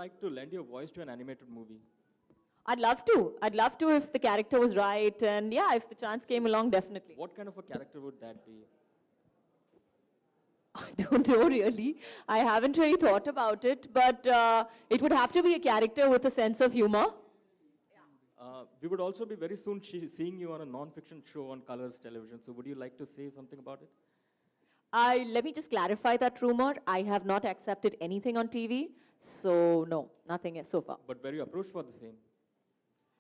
like to lend your voice to an animated movie? I'd love to. I'd love to if the character was right, and yeah, if the chance came along, definitely. What kind of a character would that be? I don't know really. I haven't really thought about it, but it would have to be a character with a sense of humor. We would also be very soon seeing you on a non-fiction show on Colors Television. So would you like to say something about it? Let me just clarify that rumor. I have not accepted anything on TV, so no, nothing so far. But were you approached for the same?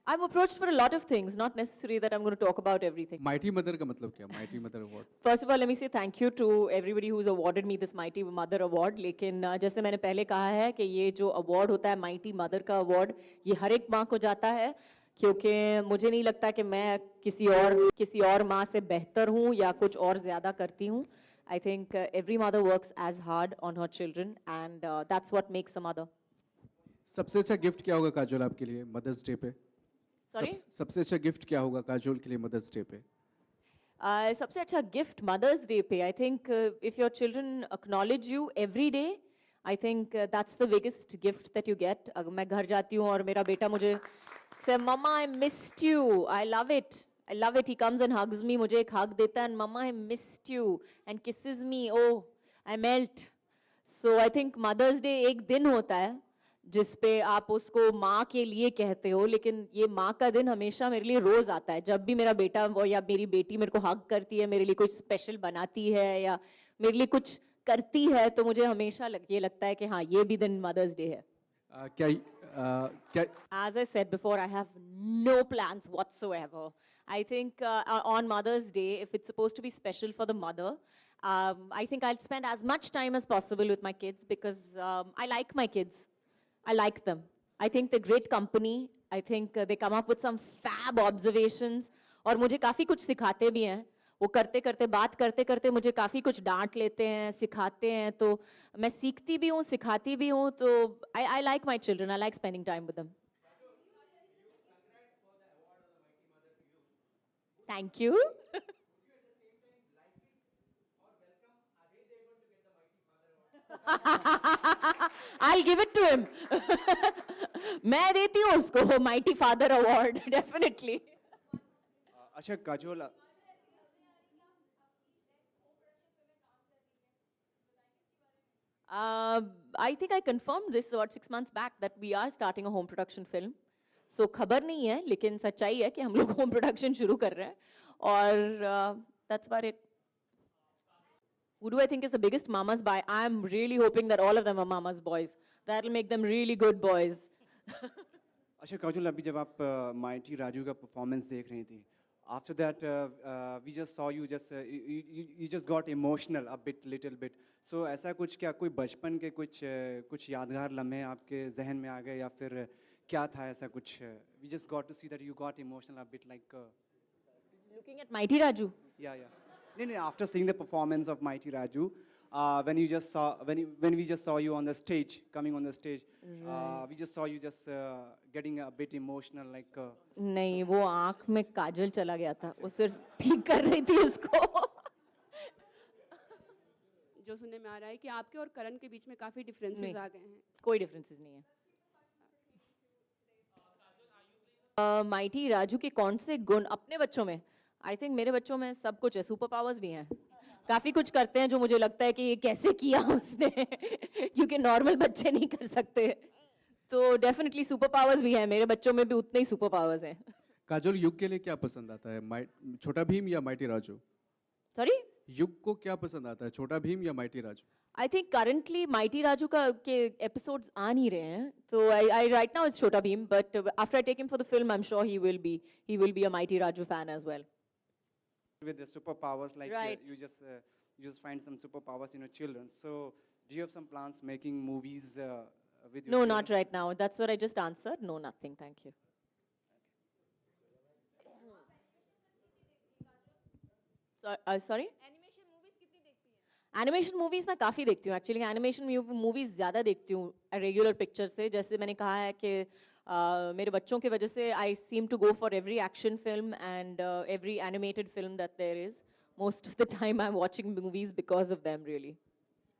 I'm approached for a lot of things, not necessary that I'm going to talk about everything. Mighty Mother का मतलब क्या? Mighty Mother Award. First of all, let me say thank you to everybody who's awarded me this Mighty Mother Award. लेकिन जैसे मैंने पहले कहा है कि ये जो award होता है Mighty Mother का award, ये हर एक माँ को जाता है, क्योंकि मुझे नहीं लगता कि मैं किसी और माँ से बेहतर हूँ या कुछ और ज़्यादा करती हूँ. I think every mother works as hard on her children, and that's what makes a mother. सबसे अच्छा गिफ्ट क्या होगा काजोल आपके लिए मदर्स डे पे? Sorry? सबसे अच्छा गिफ्ट क्या होगा काजोल के लिए मदर्स डे पे? सबसे अच्छा गिफ्ट मदर्स डे पे, I think if your children acknowledge you every day, I think that's the biggest gift that you get. अगर मैं घर जाती हूँ और मेरा बेटा मुझे से मम्मा I missed you, I love it, I love it. He comes and hugs me. मुझे एक hug देता है and mama I missed you and kisses me. Oh, I melt. So I think Mother's Day एक दिन होता है जिस पे आप उसको माँ के लिए कहते हो, लेकिन ये माँ का दिन हमेशा मेरे लिए रोज आता है. जब भी मेरा बेटा या मेरी बेटी मेरे को हग करती है, मेरे लिए कुछ स्पेशल बनाती है या मेरे लिए कुछ करती है, तो मुझे हमेशा ये लगता है कि हाँ ये भी दिन Mother's Day है. As I said before, I have no plans whatsoever. I think on Mother's Day, if it's supposed to be special for the mother, I think I'll spend as much time as possible with my kids because I like my kids. I like them. I think they're great company. I think they come up with some fab observations. और मुझे काफ़ी कुछ सिखाते भी हैं. वो करते करते बात करते करते मुझे काफ़ी कुछ डांट लेते हैं, सिखाते हैं, तो मैं सीखती भी हूँ, सिखाती भी हूँ. तो I like my children. I like spending time with them. Thank you. I'll give it to him. मैं देती हूँ उसको Mighty Father Award, definitely. अच्छा Kajol, I think I confirmed this about 6 months back that we are starting a home production film. So खबर नहीं है, लेकिन सच्चाई है कि हम लोग home production शुरू कर रहे हैं. और that's about it. Who do I think is the biggest mama's boy? I'm really hoping that all of them are mama's boys. That'll make them really good boys. अच्छा काजोल, अभी जब आप माइटी राजू का परफॉर्मेंस देख रही थी, after that we just saw you just got emotional a little bit. So ऐसा कुछ क्या कोई बचपन के कुछ यादगार लम्हे आपके जहन में आ गए या फिर क्या था ऐसा कुछ? We just got to see that you got emotional a bit like Looking at Mighty Raju. Yeah. No, after seeing the performance of Mighty Raju, when we just saw you on the stage, coming on the stage, we just saw you just getting a bit emotional like नहीं, वो आँख में काजल चला गया था, वो सिर्फ ठीक कर रही थी उसको. जो सुनने में आ रहा है कि आपके और करण के बीच में काफी डिफरेंसेस आ गए हैं. कोई डिफरेंसेस नहीं है. माइटी राजू के कौन से गुण अपने बच्चों में? आई थिंक मेरे बच्चों में सब कुछ है. सुपर पावर्स भी हैं, काफी कुछ करते हैं जो मुझे लगता है कि ये कैसे किया उसने, क्योंकि नॉर्मल बच्चे नहीं कर सकते. तो डेफिनेटली सुपर पावर्स भी हैं, मेरे बच्चों में भी उतने ही सुपर पावर्स हैं. काजोल, युग के लिए क्या पसंद आता है, छोटा भीम या माइटी राजू? सॉरी, युग को क्या पसंद आता है, छोटा भीम या mighty Raju? I think currently mighty Raju के एपिसोड्स आ नहीं रहे हैं, तो आई right now it's Chhota Bheem, but after I take him for the film I am sure he will be a mighty Raju fan as well. With the superpowers, like right. You just find some superpowers in your children. So do you have some plans making movies with your No, children? not right now. That's what I just answered. No, nothing. Thank you. Sorry? Animation movies कितनी देखती है? Animation movies मैं काफ़ी देखती हूँ actually. Animation movies ज़्यादा देखती हूँ रेगुलर पिक्चर से. जैसे मैंने कहा है कि मेरे बच्चों की वजह से I seem to go for every action film and every animated film that there is. Most of the time I'm watching movies because of them, really.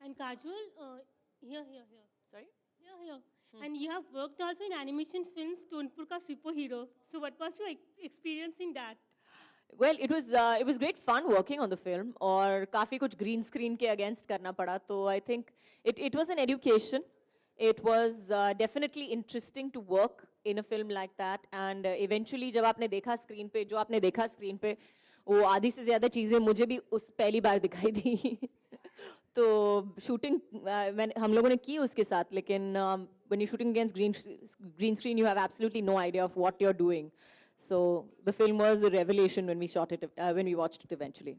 And Kajol, here. Sorry? Here. And you have worked also in animation films, Tonpur Ka Superhero. So what was your experience in that? Well, it was great fun working on the film और काफी कुछ green screen के against करना पड़ा तो I think it was an education. It was definitely interesting to work in a film like that and eventually जब आपने देखा screen पे जो आपने देखा screen पे वो आधी से ज़्यादा चीज़ें मुझे भी उस पहली बार दिखाई दी तो shooting हम लोगों ने की उसके साथ लेकिन when you're shooting against green screen you have absolutely no idea of what you're doing. So the film was a revelation when we shot it, when we watched it eventually.